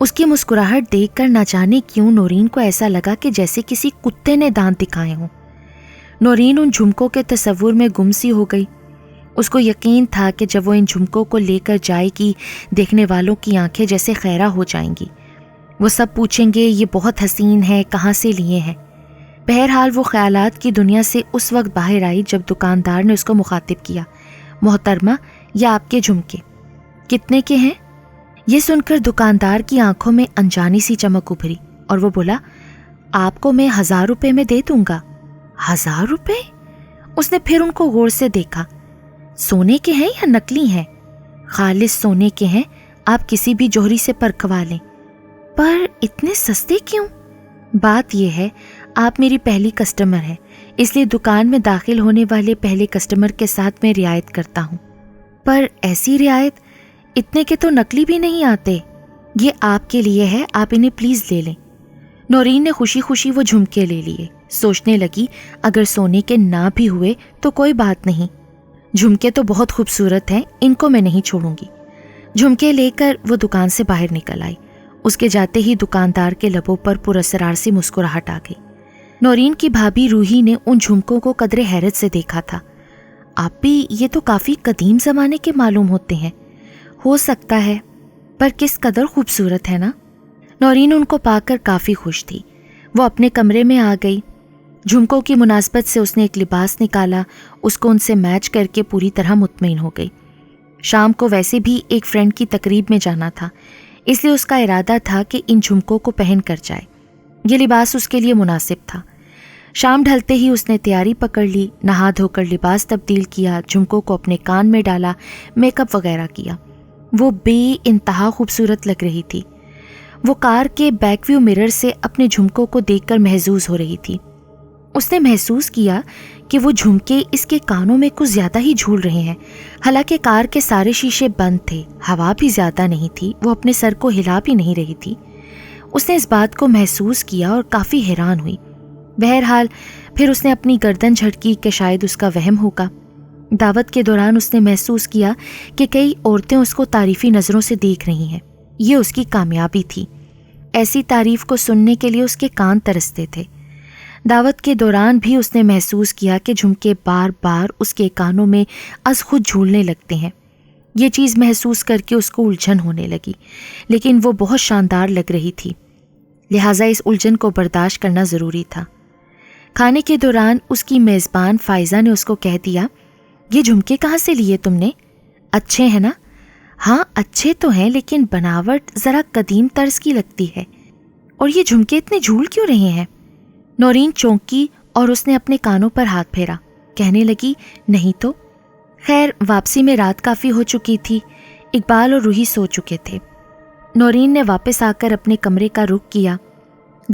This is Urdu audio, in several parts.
اس کی مسکراہٹ دیکھ کر نہ جانے کیوں نورین کو ایسا لگا کہ جیسے کسی کتے نے دانت دکھائے ہوں۔ نورین ان جھمکوں کے تصور میں گم سی ہو گئی۔ اس کو یقین تھا کہ جب وہ ان جھمکوں کو لے کر جائے گی، دیکھنے والوں کی آنکھیں جیسے خیرہ ہو جائیں گی۔ وہ سب پوچھیں گے یہ بہت حسین ہے، کہاں سے لیے ہیں؟ بہرحال وہ خیالات کی دنیا سے اس وقت باہر آئی جب دکاندار نے اس کو مخاطب کیا، محترمہ یہ آپ کے جھمکے کتنے کے ہیں؟ یہ سن کر دکاندار کی آنکھوں میں انجانی سی چمک ابھری اور وہ بولا، آپ کو میں 1000 روپے میں دے دوں گا۔ 1000 روپے؟ اس نے پھر ان کو غور سے دیکھا۔ سونے کے ہیں یا نکلی ہیں؟ خالص سونے کے ہیں، آپ کسی بھی جوہری سے پرکھوا لیں۔ پر اتنے سستے کیوں؟ بات یہ ہے آپ میری پہلی کسٹمر ہیں، اس لیے دکان میں داخل ہونے والے پہلے کسٹمر کے ساتھ میں رعایت کرتا ہوں۔ پر ایسی رعایت؟ اتنے کے تو نکلی بھی نہیں آتے۔ یہ آپ کے لیے ہے، آپ انہیں پلیز لے لیں۔ نورین نے خوشی خوشی وہ جھمکے لے لیے۔ سوچنے لگی اگر سونے کے نہ بھی ہوئے تو کوئی بات نہیں، جھمکے تو بہت خوبصورت ہیں، ان کو میں نہیں چھوڑوں گی۔ جھمکے لے کر وہ دکان سے باہر نکل آئی۔ اس کے جاتے ہی دکاندار کے لبوں پر پراسرار سی مسکراہٹ آ گئی۔ نورین کی بھابھی روحی نے ان جھمکوں کو قدرے حیرت سے دیکھا تھا۔ آپ بھی یہ تو کافی قدیم زمانے کے معلوم ہوتے ہیں۔ ہو سکتا ہے، پر کس قدر خوبصورت ہے نا۔ نورین ان کو پا کر کافی خوش تھی۔ وہ اپنے کمرے میں آ گئی۔ جھمکوں کی مناسبت سے اس نے ایک لباس نکالا، اس کو ان سے میچ کر کے پوری طرح مطمئن ہو گئی۔ شام کو ویسے بھی ایک فرینڈ کی تقریب میں جانا تھا، اس لیے اس کا ارادہ تھا کہ ان جھمکوں کو پہن کر جائے۔ یہ لباس اس کے لیے مناسب تھا۔ شام ڈھلتے ہی اس نے تیاری پکڑ لی، نہا دھو کر لباس تبدیل کیا، جھمکوں کو اپنے کان میں ڈالا، میک اپ وغیرہ کیا۔ وہ بے انتہا خوبصورت لگ رہی تھی۔ وہ کار کے بیک ویو مرر سے اپنے جھمکوں کو دیکھ کر محظوظ ہو رہی تھی۔ اس نے محسوس کیا کہ وہ جھمکے اس کے کانوں میں کچھ زیادہ ہی جھول رہے ہیں، حالانکہ کار کے سارے شیشے بند تھے، ہوا بھی زیادہ نہیں تھی، وہ اپنے سر کو ہلا بھی نہیں رہی تھی۔ اس نے اس بات کو محسوس کیا اور کافی حیران ہوئی۔ بہرحال پھر اس نے اپنی گردن جھٹکی کہ شاید اس کا وہم ہوگا۔ دعوت کے دوران اس نے محسوس کیا کہ کئی عورتیں اس کو تعریفی نظروں سے دیکھ رہی ہیں۔ یہ اس کی کامیابی تھی۔ ایسی تعریف کو سننے کے لیے اس کے کان ترستے تھے۔ دعوت کے دوران بھی اس نے محسوس کیا کہ جھمکے بار بار اس کے کانوں میں از خود جھولنے لگتے ہیں۔ یہ چیز محسوس کر کے اس کو الجھن ہونے لگی، لیکن وہ بہت شاندار لگ رہی تھی، لہٰذا اس الجھن کو برداشت کرنا ضروری تھا۔ کھانے کے دوران اس کی میزبان فائزہ نے اس کو کہہ دیا، یہ جھمکے کہاں سے لیے تم نے؟ اچھے ہیں نا؟ ہاں اچھے تو ہیں، لیکن بناوٹ ذرا قدیم طرز کی لگتی ہے۔ اور یہ جھمکے اتنے جھول کیوں رہے ہیں؟ نورین چونکی اور اس نے اپنے کانوں پر ہاتھ پھیرا، کہنے لگی نہیں تو۔ خیر واپسی میں رات کافی ہو چکی تھی، اقبال اور روحی سو چکے تھے۔ نورین نے واپس آ کر اپنے کمرے کا رخ کیا،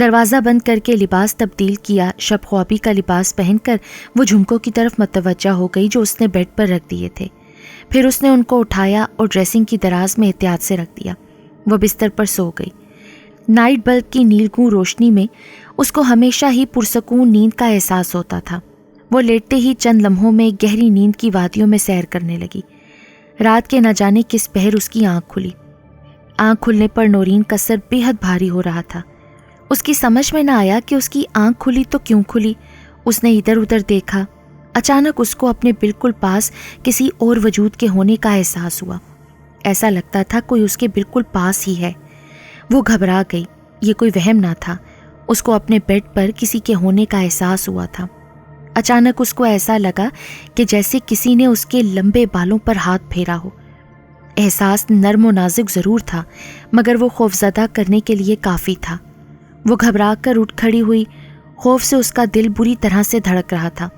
دروازہ بند کر کے لباس تبدیل کیا۔ شب خوابی کا لباس پہن کر وہ جھمکوں کی طرف متوجہ ہو گئی جو اس نے بیڈ پر رکھ دیے تھے۔ پھر اس نے ان کو اٹھایا اور ڈریسنگ کی دراز میں احتیاط سے رکھ دیا۔ وہ بستر پر سو گئی۔ نائٹ بلب کی نیلگوں روشنی میں اس کو ہمیشہ ہی پرسکون نیند کا احساس ہوتا تھا۔ وہ لیٹتے ہی چند لمحوں میں گہری نیند کی وادیوں میں سیر کرنے لگی۔ رات کے نہ جانے کس پہر اس کی آنکھ کھلی۔ آنکھ کھلنے پر نورین کا سر بے حد بھاری ہو رہا تھا۔ اس کی سمجھ میں نہ آیا کہ اس کی آنکھ کھلی تو کیوں کھلی۔ اس نے ادھر ادھر دیکھا۔ اچانک اس کو اپنے بالکل پاس کسی اور وجود کے ہونے کا احساس ہوا۔ ایسا لگتا تھا کوئی اس کے بالکل پاس ہی ہے۔ وہ گھبرا گئی۔ یہ کوئی وہم نہ تھا، اس کو اپنے بیڈ پر کسی کے ہونے کا احساس ہوا تھا۔ اچانک اس کو ایسا لگا کہ جیسے کسی نے اس کے لمبے بالوں پر ہاتھ پھیرا ہو۔ احساس نرم و نازک ضرور تھا، مگر وہ خوفزدہ کرنے کے لیے کافی تھا۔ وہ گھبرا کر اٹھ کھڑی ہوئی۔ خوف سے اس کا دل بری طرح سے دھڑک رہا تھا۔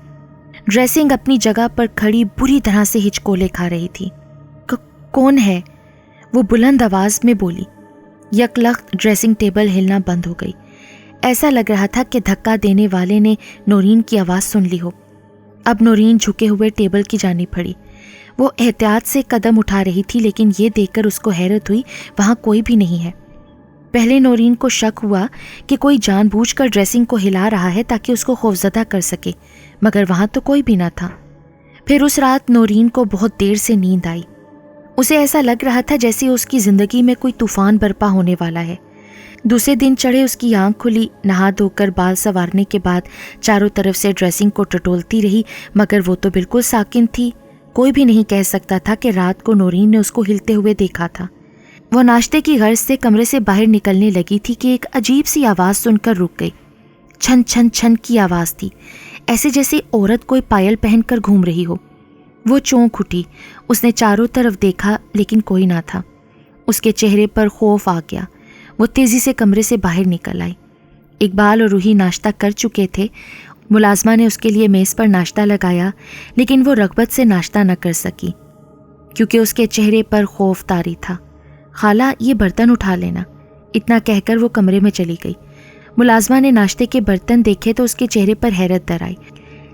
ڈریسنگ اپنی جگہ پر کھڑی بری طرح سے ہچکولے کھا رہی تھی۔ کون ہے؟ وہ بلند آواز میں بولی۔ یکلخت ڈریسنگ ٹیبل ہلنا بند ہو گئی۔ ایسا لگ رہا تھا کہ دھکا دینے والے نے نورین کی آواز سن لی ہو۔ اب نورین جھکے ہوئے ٹیبل کی جانب پڑی۔ وہ احتیاط سے قدم اٹھا رہی تھی، لیکن یہ دیکھ کر اس کو حیرت ہوئی وہاں کوئی بھی نہیں ہے۔ پہلے نورین کو شک ہوا کہ کوئی جان بوجھ کر ڈریسنگ کو ہلا رہا ہے تاکہ اس کو خوفزدہ کر سکے، مگر وہاں تو کوئی بھی نہ تھا۔ پھر اس رات نورین کو بہت دیر سے نیند آئی۔ اسے ایسا لگ رہا تھا جیسے اس کی زندگی میں کوئی طوفان برپا ہونے والا ہے۔ دوسرے دن چڑھے اس کی آنکھ کھلی، نہا دھو کر بال سنوارنے کے بعد چاروں طرف سے ڈریسنگ کو ٹٹولتی رہی، مگر وہ تو بالکل ساکن تھی۔ کوئی بھی نہیں کہہ سکتا تھا کہ رات کو نورین نے اس کو ہلتے ہوئے دیکھا تھا۔ وہ ناشتے کی غرض سے کمرے سے باہر نکلنے لگی تھی کہ ایک عجیب سی آواز سن کر رک گئی۔ چھن چھن چھن کی آواز تھی، ایسے جیسے عورت کوئی پائل پہن کر گھوم رہی ہو۔ وہ چونک اٹھی، اس نے چاروں طرف دیکھا لیکن کوئی نہ تھا۔ اس کے چہرے پر خوف آ گیا۔ وہ تیزی سے کمرے سے باہر نکل آئی۔ اقبال اور روحی ناشتہ کر چکے تھے۔ ملازمہ نے اس کے لیے میز پر ناشتہ لگایا، لیکن وہ رغبت سے ناشتہ نہ کر سکی کیونکہ اس کے چہرے پر خوف طاری تھا۔ خالہ یہ برتن اٹھا لینا، اتنا کہہ کر وہ کمرے میں چلی گئی۔ ملازمہ نے ناشتے کے برتن دیکھے تو اس کے چہرے پر حیرت در آئی۔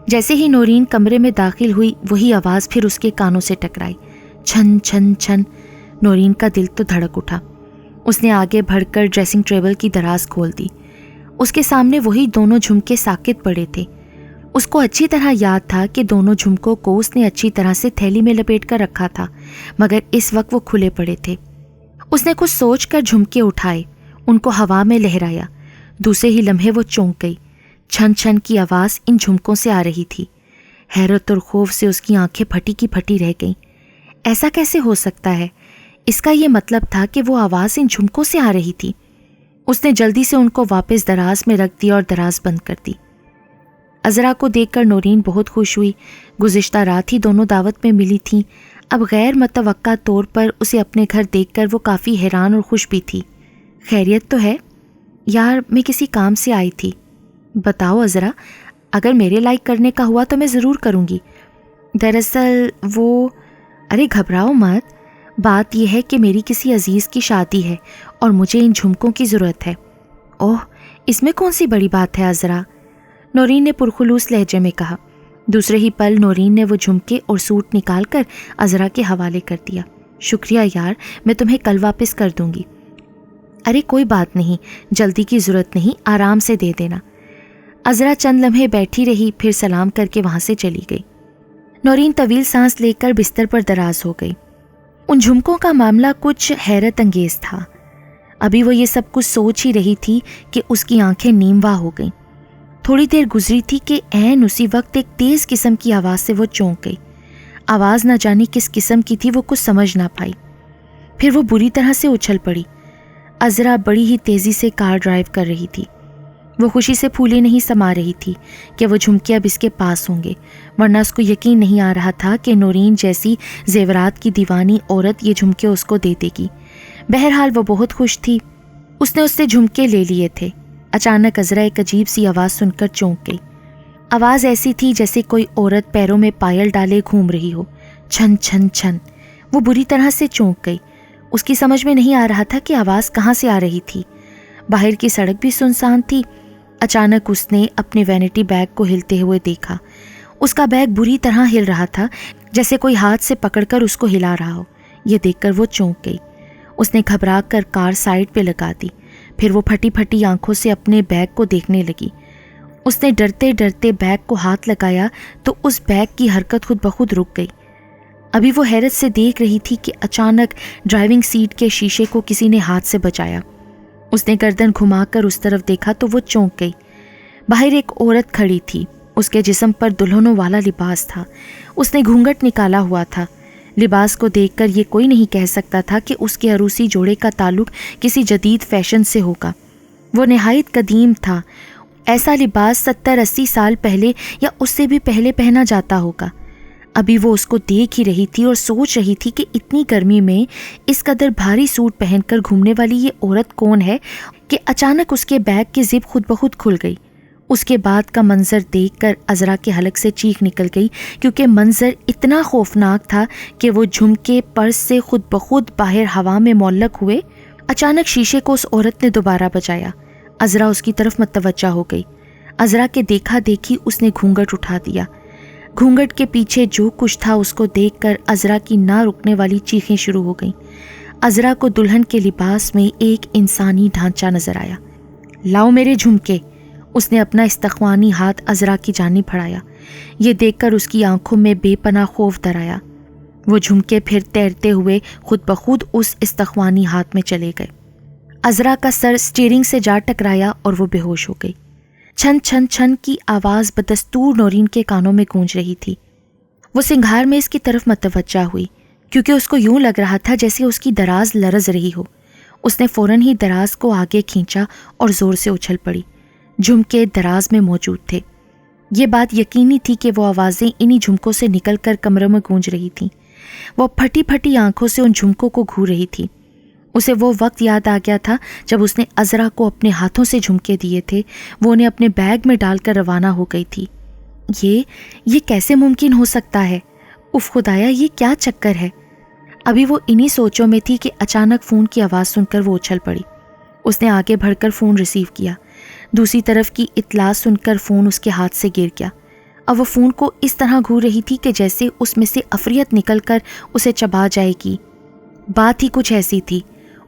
جیسے ہی نورین کمرے میں داخل ہوئی، وہی آواز پھر اس کے کانوں سے ٹکرائی، چھن چھن چھن۔ نورین کا دل تو دھڑک اٹھا۔ اس نے آگے بڑھ کر ڈریسنگ ٹیبل کی دراز کھول دی۔ اس کے سامنے وہی دونوں جھمکے ساکت پڑے تھے۔ اس کو اچھی طرح یاد تھا کہ دونوں جھمکوں کو اس نے اچھی طرح سے تھیلی میں لپیٹ کر رکھا تھا، مگر اس وقت وہ کھلے پڑے تھے۔ اس نے کچھ سوچ کر جھمکے اٹھائے، ان کو ہوا میں لہرایا۔ دوسرے ہی لمحے وہ چونک گئی۔ چھن چھن کی آواز ان جھمکوں سے آ رہی تھی۔ حیرت اور خوف سے اس کی آنکھیں پھٹی کی پھٹی رہ گئیں۔ ایسا کیسے ہو سکتا ہے؟ اس کا یہ مطلب تھا کہ وہ آواز ان جھمکوں سے آ رہی تھی۔ اس نے جلدی سے ان کو واپس دراز میں رکھ دیا اور دراز بند کر دی۔ عذرا کو دیکھ کر نورین بہت خوش ہوئی۔ گزشتہ رات ہی دونوں دعوت میں ملی تھیں۔ اب غیر متوقع طور پر اسے اپنے گھر دیکھ کر وہ کافی حیران اور خوش بھی تھی۔ خیریت تو ہے؟ یار میں کسی کام سے آئی تھی۔ بتاؤ عذرا، اگر میرے لائق کرنے کا ہوا تو میں ضرور کروں گی۔ دراصل ارے گھبراؤ مت، بات یہ ہے کہ میری کسی عزیز کی شادی ہے اور مجھے ان جھمکوں کی ضرورت ہے۔ اوہ، اس میں کون سی بڑی بات ہے عذرا؟ نورین نے پرخلوص لہجے میں کہا۔ دوسرے ہی پل نورین نے وہ جھمکے اور سوٹ نکال کر عذرا کے حوالے کر دیا۔ شکریہ یار، میں تمہیں کل واپس کر دوں گی۔ ارے کوئی بات نہیں، جلدی کی ضرورت نہیں، آرام سے دے دینا۔ عذرا چند لمحے بیٹھی رہی، پھر سلام کر کے وہاں سے چلی گئی۔ نورین طویل سانس لے کر بستر پر دراز ہو گئی۔ ان جھمکوں کا معاملہ کچھ حیرت انگیز تھا۔ ابھی وہ یہ سب کچھ سوچ ہی رہی تھی کہ اس کی آنکھیں نیم وا ہو گئیں۔ تھوڑی دیر گزری تھی کہ عین اسی وقت ایک تیز قسم کی آواز سے وہ چونک گئی۔ آواز نہ جانے کس قسم کی تھی، وہ کچھ سمجھ نہ پائی۔ پھر وہ بری طرح سے اچھل پڑی۔ عذرا بڑی ہی تیزی سے کار ڈرائیو کر رہی تھی۔ وہ خوشی سے پھولے نہیں سما رہی تھی کہ وہ جھمکے اب اس کے پاس ہوں گے، ورنہ اس کو یقین نہیں آ رہا تھا کہ نورین جیسی زیورات کی دیوانی عورت یہ جھمکے اس کو دے دے گی۔ بہرحال وہ بہت خوش تھی۔ اس نے اس سے جھمکے لے لیے تھے۔ اچانک عذرا ایک عجیب سی آواز سن کر چونک گئی۔ آواز ایسی تھی جیسے کوئی عورت پیروں میں پائل ڈالے گھوم رہی ہو۔ چھن چھن چھن۔ وہ بری طرح سے چونک گئی۔ اس کی سمجھ میں نہیں آ رہا تھا کہ آواز کہاں سے آ رہی تھی۔ باہر کی سڑک بھی سنسان تھی۔ اچانک اس نے اپنے وینٹی بیگ کو ہلتے ہوئے دیکھا۔ اس کا بیگ بری طرح ہل رہا تھا، جیسے کوئی ہاتھ سے پکڑ کر اس کو ہلا رہا ہو۔ یہ دیکھ کر وہ چونک گئی۔ اس نے گھبرا کر کار سائڈ پہ لگا دی، پھر وہ پھٹی پھٹی آنکھوں سے اپنے بیگ کو دیکھنے لگی۔ اس نے ڈرتے ڈرتے بیگ کو ہاتھ لگایا تو اس بیگ کی حرکت خود بخود رک گئی۔ ابھی وہ حیرت سے دیکھ رہی تھی کہ اچانک ڈرائیونگ سیٹ کے شیشے کو کسی نے ہاتھ سے بچایا۔ اس نے گردن گھما کر اس طرف دیکھا تو وہ چونک گئی۔ باہر ایک عورت کھڑی تھی۔ اس کے جسم پر دلہنوں والا لباس تھا۔ اس نے گھونگھٹ نکالا ہوا تھا۔ لباس کو دیکھ کر یہ کوئی نہیں کہہ سکتا تھا کہ اس کے عروسی جوڑے کا تعلق کسی جدید فیشن سے ہوگا۔ وہ نہایت قدیم تھا۔ ایسا لباس 70-80 سال پہلے یا اس سے بھی پہلے پہنا جاتا ہوگا۔ ابھی وہ اس کو دیکھ ہی رہی تھی اور سوچ رہی تھی کہ اتنی گرمی میں اس قدر بھاری سوٹ پہن کر گھومنے والی یہ عورت کون ہے کہ اچانک اس کے بیگ کی زپ خود بخود کھل گئی۔ اس کے بعد کا منظر دیکھ کر عذرا کے حلق سے چیخ نکل گئی، کیونکہ منظر اتنا خوفناک تھا کہ وہ جھمکے پرس سے خود بخود باہر ہوا میں معلق ہوئے۔ اچانک شیشے کو اس عورت نے دوبارہ بجایا۔ عذرا اس کی طرف متوجہ ہو گئی۔ عذرا کے دیکھا دیکھی اس نے گھونگھٹ اٹھا دیا۔ گھونگھٹ کے پیچھے جو کچھ تھا اس کو دیکھ کر عذرا کی نہ رکنے والی چیخیں شروع ہو گئیں۔ عذرا کو دلہن کے لباس میں ایک انسانی ڈھانچہ نظر آیا۔ لاؤ میرے جھمکے۔ اس نے اپنا استخوانی ہاتھ عذرا کی جانب بڑھایا۔ یہ دیکھ کر اس کی آنکھوں میں بے پناہ خوف در آیا۔ وہ جھمکے پھر تیرتے ہوئے خود بخود اس استخوانی ہاتھ میں چلے گئے۔ عذرا کا سر اسٹیئرنگ سے جا ٹکرایا اور وہ بے ہوش ہو گئی۔ چھن چھن چھن کی آواز بدستور نورین کے کانوں میں گونج رہی تھی۔ وہ سنگھار میں اس کی طرف متوجہ ہوئی کیونکہ اس کو یوں لگ رہا تھا جیسے اس کی دراز لرز رہی ہو۔ اس نے فوراً ہی دراز کو آگے کھینچا اور زور سے اچھل پڑی۔ جھمکے دراز میں موجود تھے۔ یہ بات یقینی تھی کہ وہ آوازیں انہی جھمکوں سے نکل کر کمرے میں گونج رہی تھیں۔ وہ پھٹی پھٹی آنکھوں سے ان جھمکوں کو گھور رہی تھی۔ اسے وہ وقت یاد آ گیا تھا جب اس نے عذرا کو اپنے ہاتھوں سے جھمکے دیے تھے۔ وہ انہیں اپنے بیگ میں ڈال کر روانہ ہو گئی تھی۔ یہ کیسے ممکن ہو سکتا ہے؟ اف خدایا، یہ کیا چکر ہے؟ ابھی وہ انہی سوچوں میں تھی کہ اچانک فون کی آواز سن کر وہ اچھل پڑی۔ اس نے آگے بڑھ کر فون ریسیو کیا۔ دوسری طرف کی اطلاع سن کر فون اس کے ہاتھ سے گر گیا۔ اب وہ فون کو اس طرح گھور رہی تھی کہ جیسے اس میں سے عفریت نکل کر اسے چبا جائے گی۔ بات ہی کچھ ایسی تھی۔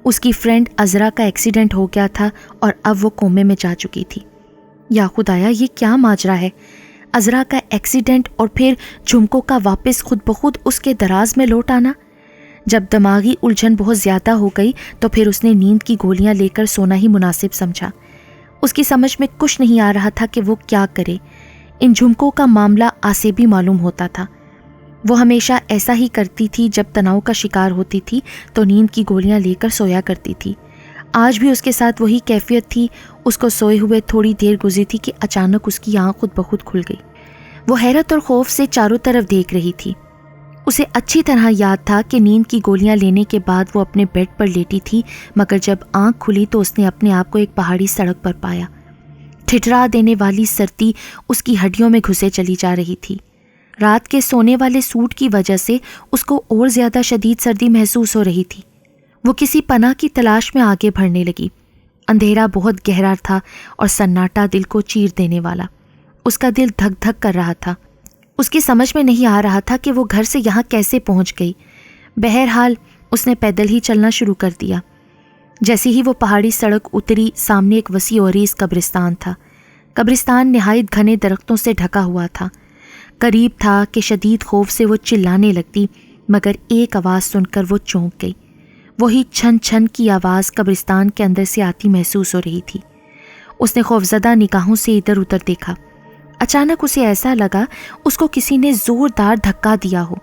اس کی فرینڈ عذرا کا ایکسیڈنٹ ہو گیا تھا اور اب وہ کومے میں جا چکی تھی۔ یا خدایا، یہ کیا ماجرا ہے؟ عذرا کا ایکسیڈنٹ اور پھر جھمکوں کا واپس خود بخود اس کے دراز میں لوٹ آنا۔ جب دماغی الجھن بہت زیادہ ہو گئی تو پھر اس نے نیند کی گولیاں لے کر سونا ہی مناسب سمجھا۔ اس کی سمجھ میں کچھ نہیں آ رہا تھا کہ وہ کیا کرے۔ ان جھمکوں کا معاملہ آسے بھی معلوم ہوتا تھا۔ وہ ہمیشہ ایسا ہی کرتی تھی، جب تناؤ کا شکار ہوتی تھی تو نیند کی گولیاں لے کر سویا کرتی تھی۔ آج بھی اس کے ساتھ وہی کیفیت تھی۔ اس کو سوئے ہوئے تھوڑی دیر گزری تھی کہ اچانک اس کی آنکھ خود بخود کھل گئی۔ وہ حیرت اور خوف سے چاروں طرف دیکھ رہی تھی۔ اسے اچھی طرح یاد تھا کہ نیند کی گولیاں لینے کے بعد وہ اپنے بیڈ پر لیٹی تھی، مگر جب آنکھ کھلی تو اس نے اپنے آپ کو ایک پہاڑی سڑک پر پایا۔ ٹھٹرا دینے والی سردی اس کی ہڈیوں میں گھسے چلی جا رہی تھی۔ رات کے سونے والے سوٹ کی وجہ سے اس کو اور زیادہ شدید سردی محسوس ہو رہی تھی۔ وہ کسی پناہ کی تلاش میں آگے بڑھنے لگی۔ اندھیرا بہت گہرا تھا اور سناٹا دل کو چیر دینے والا۔ اس کا دل دھک دھک کر رہا تھا۔ اس کی سمجھ میں نہیں آ رہا تھا کہ وہ گھر سے یہاں کیسے پہنچ گئی۔ بہرحال اس نے پیدل ہی چلنا شروع کر دیا۔ جیسے ہی وہ پہاڑی سڑک اتری، سامنے ایک وسیع و عریض قبرستان تھا۔ قبرستان نہایت گھنے درختوں سے ڈھکا ہوا تھا۔ قریب تھا کہ شدید خوف سے وہ چلانے لگتی، مگر ایک آواز سن کر وہ چونک گئی۔ وہی چھن چھن کی آواز قبرستان کے اندر سے آتی محسوس ہو رہی تھی۔ اس نے خوفزدہ نگاہوں سے ادھر ادھر دیکھا۔ اچانک اسے ایسا لگا اس کو کسی نے زوردار دھکا دیا ہو،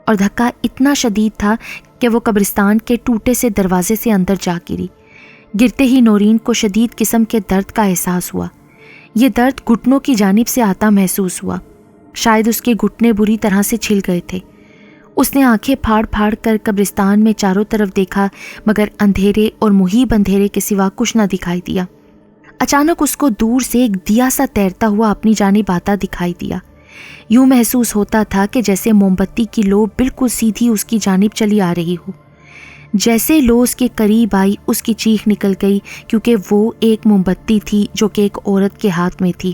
اور دھکا اتنا شدید تھا کہ وہ قبرستان کے ٹوٹے سے دروازے سے اندر جا گری۔ گرتے ہی نورین کو شدید قسم کے درد کا احساس ہوا۔ یہ درد گھٹنوں کی جانب سے آتا محسوس ہوا۔ شاید اس کے گھٹنے بری طرح سے چھل گئے تھے۔ اس نے آنکھیں پھاڑ پھاڑ کر قبرستان میں چاروں طرف دیکھا، مگر اندھیرے اور محیب اندھیرے کے سوا کچھ نہ دکھائی دیا۔ اچانک اس کو دور سے ایک دیا سا تیرتا ہوا اپنی جانب آتا دکھائی دیا۔ یوں محسوس ہوتا تھا کہ جیسے موم بتی کی لو بالکل سیدھی اس کی جانب چلی آ رہی ہو۔ جیسے لو اس کے قریب آئی، اس کی چیخ نکل گئی، کیونکہ وہ ایک موم بتی تھی جو کہ ایک عورت کے ہاتھ میں تھی۔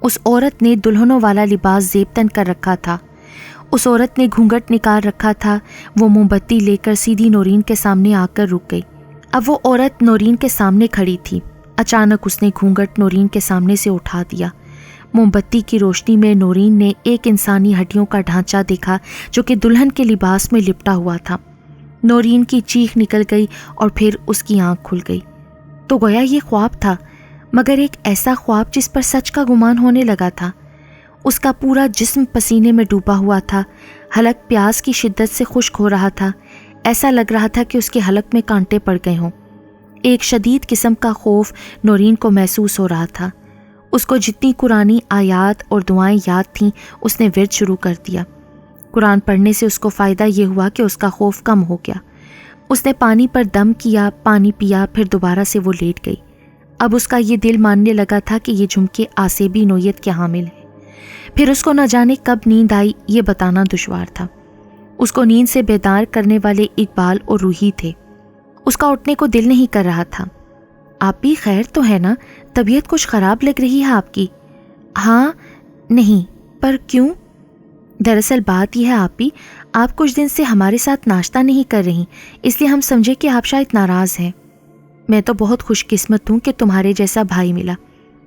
اس عورت نے دلہنوں والا لباس زیب تن کر رکھا تھا۔ اس عورت نے گھونگھٹ نکال رکھا تھا۔ وہ موم بتی لے کر سیدھی نورین کے سامنے آ کر رک گئی۔ اب وہ عورت نورین کے سامنے کھڑی تھی۔ اچانک اس نے گھونگھٹ نورین کے سامنے سے اٹھا دیا۔ موم بتی کی روشنی میں نورین نے ایک انسانی ہڈیوں کا ڈھانچہ دیکھا جو کہ دلہن کے لباس میں لپٹا ہوا تھا۔ نورین کی چیخ نکل گئی اور پھر اس کی آنکھ کھل گئی۔ تو گویا یہ خواب تھا، مگر ایک ایسا خواب جس پر سچ کا گمان ہونے لگا تھا۔ اس کا پورا جسم پسینے میں ڈوبا ہوا تھا۔ حلق پیاس کی شدت سے خشک ہو رہا تھا۔ ایسا لگ رہا تھا کہ اس کے حلق میں کانٹے پڑ گئے ہوں۔ ایک شدید قسم کا خوف نورین کو محسوس ہو رہا تھا۔ اس کو جتنی قرآنی آیات اور دعائیں یاد تھیں، اس نے ورد شروع کر دیا۔ قرآن پڑھنے سے اس کو فائدہ یہ ہوا کہ اس کا خوف کم ہو گیا۔ اس نے پانی پر دم کیا، پانی پیا، پھر دوبارہ سے وہ لیٹ گئی۔ اب اس کا یہ دل ماننے لگا تھا کہ یہ جھمکے آسیبی نوعیت کے حامل ہیں۔ پھر اس کو نہ جانے کب نیند آئی، یہ بتانا دشوار تھا۔ اس کو نیند سے بیدار کرنے والے اقبال اور روحی تھے۔ اس کا اٹھنے کو دل نہیں کر رہا تھا۔ آپ بھی خیر تو ہے نا؟ طبیعت کچھ خراب لگ رہی ہے آپ کی۔ ہاں نہیں، پر کیوں؟ دراصل بات یہ ہے آپ کچھ دن سے ہمارے ساتھ ناشتہ نہیں کر رہی، اس لیے ہم سمجھے کہ آپ شاید ناراض ہیں۔ میں تو بہت خوش قسمت ہوں کہ تمہارے جیسا بھائی ملا۔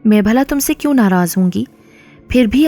میں بھلا تم سے کیوں ناراض ہوں گی؟ پھر بھی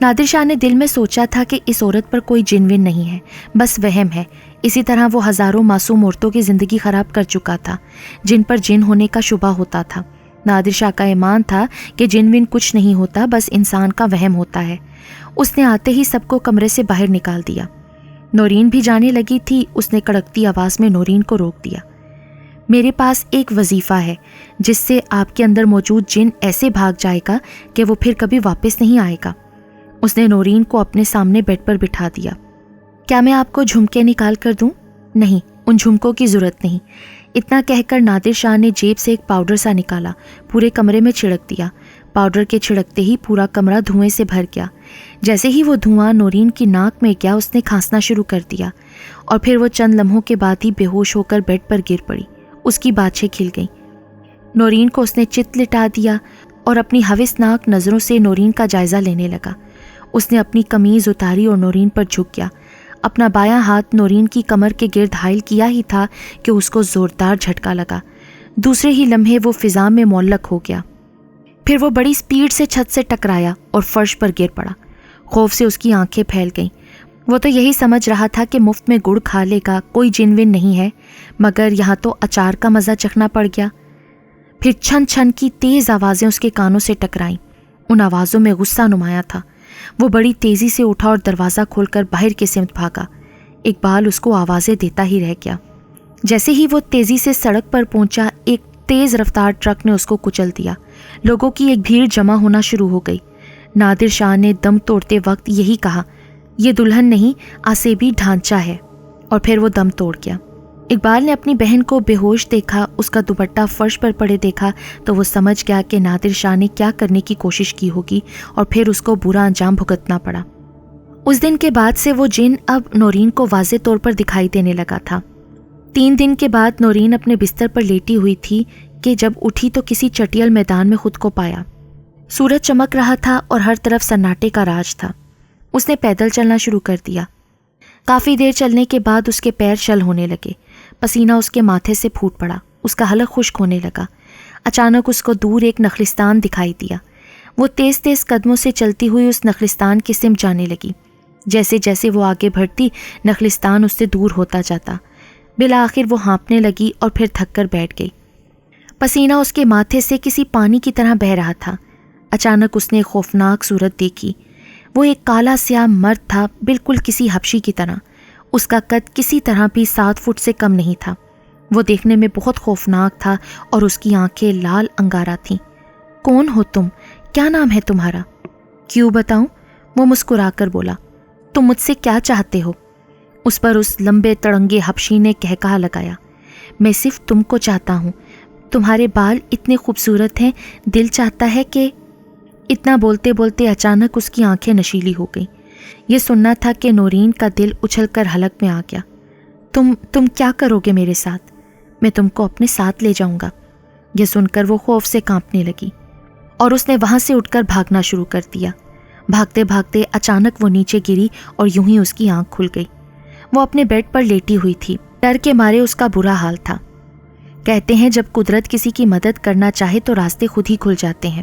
نادر شاہ نے دل میں سوچا تھا کہ اس عورت پر کوئی جن ون نہیں ہے، بس وہم ہے۔ اسی طرح وہ ہزاروں معصوم عورتوں کی زندگی خراب کر چکا تھا جن پر جن ہونے کا شبہ ہوتا تھا۔ نادر شاہ کا ایمان تھا کہ جن ون کچھ نہیں ہوتا، بس انسان کا وہم ہوتا ہے۔ اس نے آتے ہی سب کو کمرے سے باہر نکال دیا۔ نورین بھی جانے لگی تھی، اس نے کڑکتی آواز میں نورین کو روک دیا۔ میرے پاس ایک وظیفہ ہے جس سے آپ کے اندر موجود جن ایسے بھاگ جائے گا کہ وہ پھر کبھی واپس نہیں آئے گا۔ اس نے نورین کو اپنے سامنے بیڈ پر بٹھا دیا۔ کیا میں آپ کو جھمکے نکال کر دوں؟ نہیں، ان جھمکوں کی ضرورت نہیں۔ اتنا کہہ کر نادر شاہ نے جیب سے ایک پاؤڈر سا نکالا، پورے کمرے میں چھڑک دیا۔ پاؤڈر کے چھڑکتے ہی پورا کمرہ دھوئیں سے بھر گیا۔ جیسے ہی وہ دھواں نورین کی ناک میں گیا، اس نے کھانسنا شروع کر دیا اور پھر وہ چند لمحوں کے بعد ہی بے ہوش ہو کر بیڈ پر گر پڑی۔ اس کی باتیں کھل گئیں۔ نورین کو اس نے چت لٹا دیا اور اپنی ہوسناک نظروں سے نورین کا جائزہ لینے لگا۔ اس نے اپنی قمیض اتاری اور نورین پر جھک گیا۔ اپنا بایاں ہاتھ نورین کی کمر کے گرد حائل کیا ہی تھا کہ اس کو زوردار جھٹکا لگا۔ دوسرے ہی لمحے وہ فضا میں معلق ہو گیا۔ پھر وہ بڑی سپیڈ سے چھت سے ٹکرایا اور فرش پر گر پڑا۔ خوف سے اس کی آنکھیں پھیل گئیں۔ وہ تو یہی سمجھ رہا تھا کہ مفت میں گڑ کھا لے گا، کوئی جن ون نہیں ہے، مگر یہاں تو اچار کا مزہ چکھنا پڑ گیا۔ پھر چھن چھن کی تیز آوازیں اس کے کانوں سے ٹکرائیں۔ ان آوازوں میں غصہ نمایاں تھا۔ وہ بڑی تیزی سے اٹھا اور دروازہ کھول کر باہر کی سمت بھاگا۔ اقبال اس کو آوازیں دیتا ہی رہ گیا۔ جیسے ہی وہ تیزی سے سڑک پر پہنچا، ایک تیز رفتار ٹرک نے اس کو کچل دیا۔ لوگوں کی ایک بھیڑ جمع ہونا شروع ہو گئی۔ نادر شاہ نے دم توڑتے وقت یہی کہا، یہ دلہن نہیں، آسیبی ڈھانچہ ہے، اور پھر وہ دم توڑ گیا۔ اقبال نے اپنی بہن کو بے ہوش دیکھا، اس کا دوپٹہ فرش پر پڑے دیکھا تو وہ سمجھ گیا کہ نادر شاہ نے کیا کرنے کی کوشش کی ہوگی اور پھر اس کو برا انجام بھگتنا پڑا۔ اس دن کے بعد سے وہ جن اب نورین کو واضح طور پر دکھائی دینے لگا تھا۔ 3 دن کے بعد نورین اپنے بستر پر لیٹی ہوئی تھی کہ جب اٹھی تو کسی چٹیل میدان میں خود کو پایا۔ سورج چمک رہا تھا اور ہر طرف سناٹے کا راج تھا۔ اس نے پیدل چلنا شروع کر دیا۔ کافی دیر چلنے کے بعد اس کے پیر شل ہونے لگے۔ پسینہ اس کے ماتھے سے پھوٹ پڑا۔ اس کا حلق خشک ہونے لگا۔ اچانک اس کو دور ایک نخلستان دکھائی دیا۔ وہ تیز تیز قدموں سے چلتی ہوئی اس نخلستان کی سمت جانے لگی۔ جیسے جیسے وہ آگے بڑھتی، نخلستان اس سے دور ہوتا جاتا۔ بالآخر وہ ہانپنے لگی اور پھر تھک کر بیٹھ گئی۔ پسینہ اس کے ماتھے سے کسی پانی کی طرح بہہ رہا تھا۔ اچانک اس نے خوفناک صورت دیکھی۔ وہ ایک کالا سیاہ مرد تھا، بالکل کسی حبشی کی طرح۔ اس کا قد کسی طرح بھی 7 فٹ سے کم نہیں تھا۔ وہ دیکھنے میں بہت خوفناک تھا اور اس کی آنکھیں لال انگارہ تھیں۔ کون ہو تم؟ کیا نام ہے تمہارا؟ کیوں بتاؤں؟ وہ مسکرا کر بولا۔ تم مجھ سے کیا چاہتے ہو؟ اس پر اس لمبے تڑنگے حبشی نے کہکہا لگایا، میں صرف تم کو چاہتا ہوں۔ تمہارے بال اتنے خوبصورت ہیں، دل چاہتا ہے کہ… اتنا بولتے بولتے اچانک اس کی آنکھیں نشیلی ہو گئیں۔ یہ سننا تھا کہ نورین کا دل اچھل کر حلق میں آ گیا۔ تم کیا کرو گے میرے ساتھ؟ میں تم کو اپنے ساتھ لے جاؤں گا۔ یہ سن کر وہ خوف سے کانپنے لگی اور اس نے وہاں سے اٹھ کر بھاگنا شروع کر دیا۔ بھاگتے بھاگتے اچانک وہ نیچے گری اور یوں ہی اس کی آنکھ کھل گئی۔ وہ اپنے بیڈ پر لیٹی ہوئی تھی۔ ڈر کے مارے اس کا برا حال تھا۔ کہتے ہیں جب قدرت کسی کی مدد کرنا چاہے تو راستے خود ہی کھل جاتے ہیں۔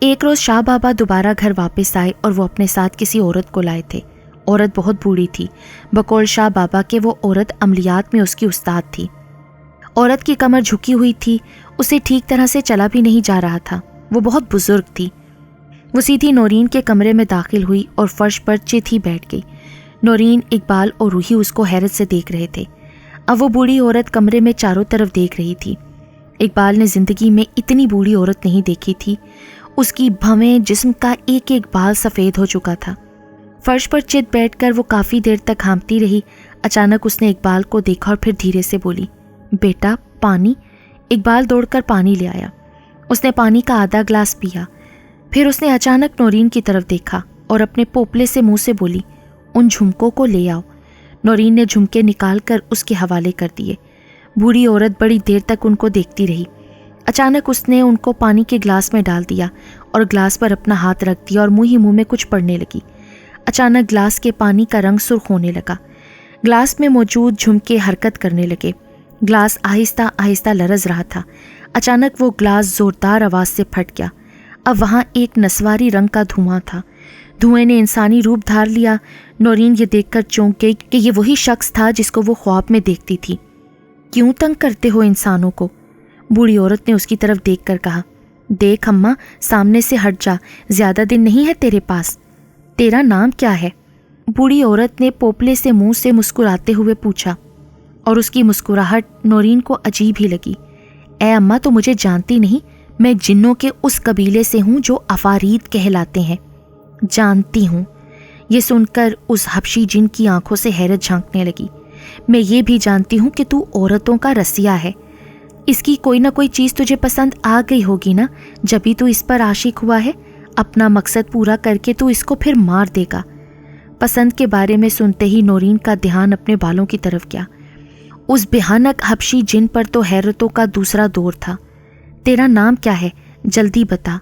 ایک روز شاہ بابا دوبارہ گھر واپس آئے اور وہ اپنے ساتھ کسی عورت کو لائے تھے۔ عورت بہت بوڑھی تھی۔ بقول شاہ بابا کے وہ عورت عملیات میں اس کی استاد تھی۔ عورت کی کمر جھکی ہوئی تھی، اسے ٹھیک طرح سے چلا بھی نہیں جا رہا تھا۔ وہ بہت بزرگ تھی۔ وہ سیدھی نورین کے کمرے میں داخل ہوئی اور فرش پر چت ہی بیٹھ گئی۔ نورین، اقبال اور روحی اس کو حیرت سے دیکھ رہے تھے۔ اب وہ بوڑھی عورت کمرے میں چاروں طرف دیکھ رہی تھی۔ اقبال نے زندگی میں اتنی بوڑھی عورت نہیں دیکھی تھی۔ اس کی بھویں جسم کا ایک ایک بال سفید ہو چکا تھا۔ فرش پر چت بیٹھ کر وہ کافی دیر تک ہانپتی رہی۔ اچانک اس نے اقبال کو دیکھا اور پھر دھیرے سے بولی، بیٹا پانی۔ اقبال دوڑ کر پانی لے آیا۔ اس نے پانی کا آدھا گلاس پیا۔ پھر اس نے اچانک نورین کی طرف دیکھا اور اپنے پوپلے سے منہ سے بولی، ان جھمکوں کو لے آؤ۔ نورین نے جھمکے نکال کر اس کے حوالے کر دیے۔ بوڑھی عورت بڑی دیر تک ان کو دیکھتی رہی۔ اچانک اس نے ان کو پانی کے گلاس میں ڈال دیا اور گلاس پر اپنا ہاتھ رکھ دیا اور منہ ہی منہ میں کچھ پڑھنے لگی۔ اچانک گلاس کے پانی کا رنگ سرخ ہونے لگا۔ گلاس میں موجود جھمکے حرکت کرنے لگے۔ گلاس آہستہ آہستہ لرز رہا تھا۔ اچانک وہ گلاس زوردار آواز سے پھٹ گیا۔ اب وہاں ایک نسواری رنگ کا دھواں تھا۔ دھوئیں نے انسانی روپ دھار لیا۔ نورین یہ دیکھ کر چونک گئی کہ یہ وہی شخص تھا جس کو وہ خواب میں دیکھتی تھی۔ کیوں تنگ کرتے ہو انسانوں کو؟ بوڑھی عورت نے اس کی طرف دیکھ کر کہا۔ دیکھ اماں، سامنے سے ہٹ جا، زیادہ دن نہیں ہے تیرے پاس۔ تیرا نام کیا ہے؟ بوڑھی عورت نے پوپلے سے منہ سے مسکراتے ہوئے پوچھا، اور اس کی مسکراہٹ نورین کو عجیب ہی لگی۔ اے اماں، تو مجھے جانتی نہیں؟ میں جنوں کے اس قبیلے سے ہوں جو عفارید کہلاتے ہیں۔ جانتی ہوں۔ یہ سن کر اس حبشی جن کی آنکھوں سے حیرت جھانکنے لگی۔ میں یہ بھی جانتی ہوں کہ تو عورتوں کا رسیا ہے۔ اس کی کوئی نہ کوئی چیز تجھے پسند آ گئی ہوگی نا، جبھی تو اس پر عاشق ہوا ہے۔ اپنا مقصد پورا کر کے تو اس کو پھر مار دے گا۔ پسند کے بارے میں سنتے ہی نورین کا دھیان اپنے بالوں کی طرف گیا۔ اس بھیانک حبشی جن پر تو حیرتوں کا دوسرا دور تھا۔ تیرا نام کیا ہے؟ جلدی بتا۔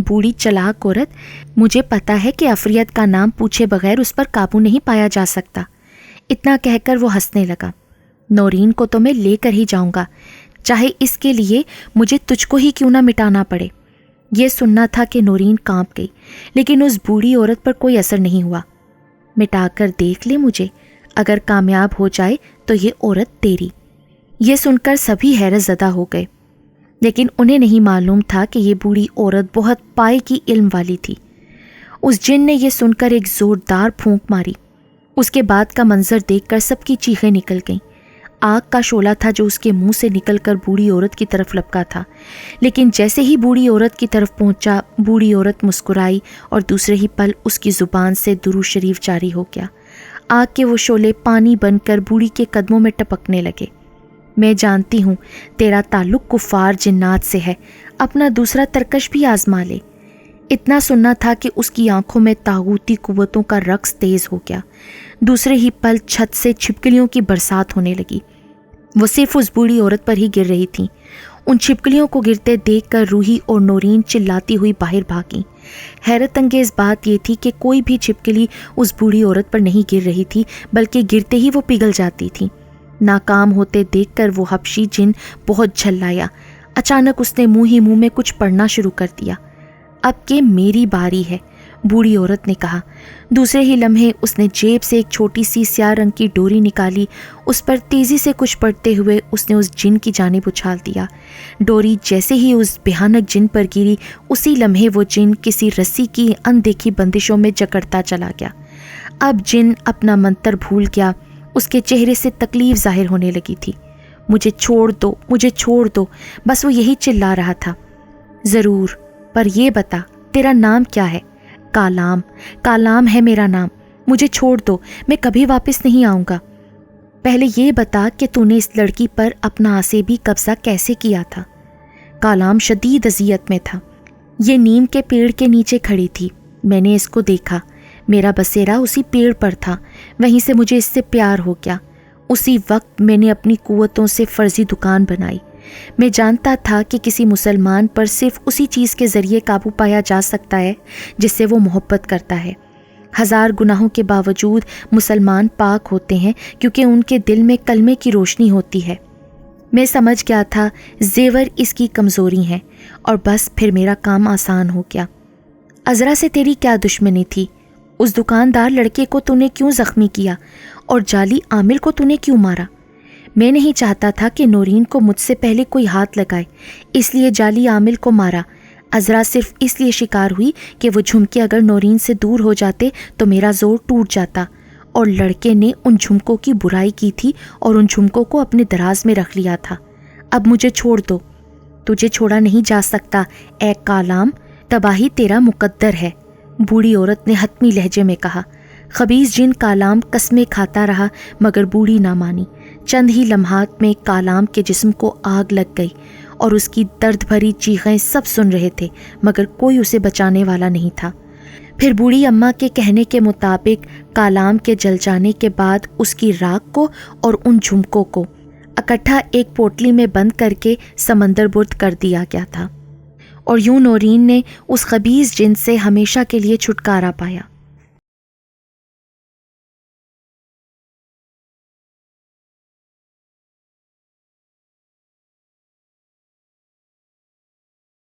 بوڑھی چلاک عورت، مجھے پتا ہے کہ عفریت کا نام پوچھے بغیر اس پر قابو نہیں پایا جا سکتا۔ اتنا کہہ کر وہ ہنسنے لگا۔ نورین کو تو میں لے کر ہی جاؤں گا، چاہے اس کے لیے مجھے تجھ کو ہی کیوں نہ مٹانا پڑے۔ یہ سننا تھا کہ نورین کانپ گئی، لیکن اس بوڑھی عورت پر کوئی اثر نہیں ہوا۔ مٹا کر دیکھ لے مجھے، اگر کامیاب ہو جائے تو یہ عورت تیری۔ یہ سن کر سبھی حیرت زدہ ہو گئے، لیکن انہیں نہیں معلوم تھا کہ یہ بوڑھی عورت بہت پائے کی علم والی تھی۔ اس جن نے یہ سن کر ایک زوردار پھونک ماری۔ اس کے بعد کا منظر دیکھ کر سب کی چیخیں نکل گئیں۔ آگ کا شعلہ تھا جو اس کے منہ سے نکل کر بوڑھی عورت کی طرف لپکا تھا، لیکن جیسے ہی بوڑھی عورت کی طرف پہنچا، بوڑھی عورت مسکرائی اور دوسرے ہی پل اس کی زبان سے درود شریف جاری ہو گیا۔ آگ کے وہ شعلے پانی بن کر بوڑھی کے قدموں میں ٹپکنے لگے۔ میں جانتی ہوں تیرا تعلق کفار جنات سے ہے، اپنا دوسرا ترکش بھی آزما لے۔ اتنا سننا تھا کہ اس کی آنکھوں میں طاغوتی قوتوں کا رقص تیز ہو گیا۔ دوسرے ہی پل چھت سے چھپکلیوں کی برسات ہونے لگی۔ وہ صرف اس بوڑھی عورت پر ہی گر رہی تھیں۔ ان چھپکلیوں کو گرتے دیکھ کر روحی اور نورین چلاتی ہوئی باہر بھاگیں۔ حیرت انگیز بات یہ تھی کہ کوئی بھی چھپکلی اس بوڑھی عورت پر نہیں گر رہی تھی، بلکہ گرتے ہی وہ پگھل جاتی تھی۔ ناکام ہوتے دیکھ کر وہ حبشی جن بہت جھلایا۔ اچانک اس نے منہ ہی منہ میں کچھ پڑھنا شروع کر دیا۔ اب کہ میری باری ہے، بوڑھی عورت نے کہا۔ دوسرے ہی لمحے اس نے جیب سے ایک چھوٹی سی سیاہ رنگ کی ڈوری نکالی، اس پر تیزی سے کچھ پڑھتے ہوئے اس نے اس جن کی جانب اچھال دیا۔ ڈوری جیسے ہی اس بھیانک جن پر گری، اسی لمحے وہ جن کسی رسی کی اندیکھی بندشوں میں جکڑتا چلا گیا۔ اب جن اپنا منتر بھول گیا، اس کے چہرے سے تکلیف ظاہر ہونے لگی تھی۔ مجھے چھوڑ دو، مجھے چھوڑ دو، بس وہ یہی چلا رہا تھا۔ ضرور، پر یہ بتا تیرا نام کیا ہے؟ کالام، کالام ہے میرا نام، مجھے چھوڑ دو، میں کبھی واپس نہیں آؤں گا۔ پہلے یہ بتا کہ تو نے اس لڑکی پر اپنا عصبی قبضہ کیسے کیا تھا؟ کالام شدید اذیت میں تھا۔ یہ نیم کے پیڑ کے نیچے کھڑی تھی، میں نے اس کو دیکھا، میرا بسیرا اسی پیڑ پر تھا، وہیں سے مجھے اس سے پیار ہو گیا۔ اسی وقت میں نے اپنی قوتوں سے فرضی دکان بنائی۔ میں جانتا تھا کہ کسی مسلمان پر صرف اسی چیز کے ذریعے قابو پایا جا سکتا ہے جس سے وہ محبت کرتا ہے۔ 1000 گناہوں کے باوجود مسلمان پاک ہوتے ہیں کیونکہ ان کے دل میں کلمے کی روشنی ہوتی ہے۔ میں سمجھ گیا تھا زیور اس کی کمزوری ہیں، اور بس پھر میرا کام آسان ہو گیا۔ عذرا سے تیری کیا دشمنی تھی؟ اس دکاندار لڑکے کو تو نے کیوں زخمی کیا اور جعلی عامل کو تو نے کیوں مارا؟ میں نہیں چاہتا تھا کہ نورین کو مجھ سے پہلے کوئی ہاتھ لگائے، اس لیے جعلی عامل کو مارا۔ عذرا صرف اس لیے شکار ہوئی کہ وہ جھمکے اگر نورین سے دور ہو جاتے تو میرا زور ٹوٹ جاتا، اور لڑکے نے ان جھمکوں کی برائی کی تھی اور ان جھمکوں کو اپنے دراز میں رکھ لیا تھا۔ اب مجھے چھوڑ دو۔ تجھے چھوڑا نہیں جا سکتا اے کالام، تباہی تیرا مقدر ہے، بوڑھی عورت نے حتمی لہجے میں کہا۔ خبیث جن کالام قسمیں کھاتا رہا مگر بوڑھی نہ مانی۔ چند ہی لمحات میں کالام کے جسم کو آگ لگ گئی اور اس کی درد بھری چیخیں سب سن رہے تھے مگر کوئی اسے بچانے والا نہیں تھا۔ پھر بوڑھی اماں کے کہنے کے مطابق کالام کے جل جانے کے بعد اس کی راکھ کو اور ان جھمکوں کو اکٹھا ایک پوٹلی میں بند کر کے سمندر برد کر دیا گیا تھا، اور یوں نورین نے اس خبیث جن سے ہمیشہ کے لیے چھٹکارا پایا۔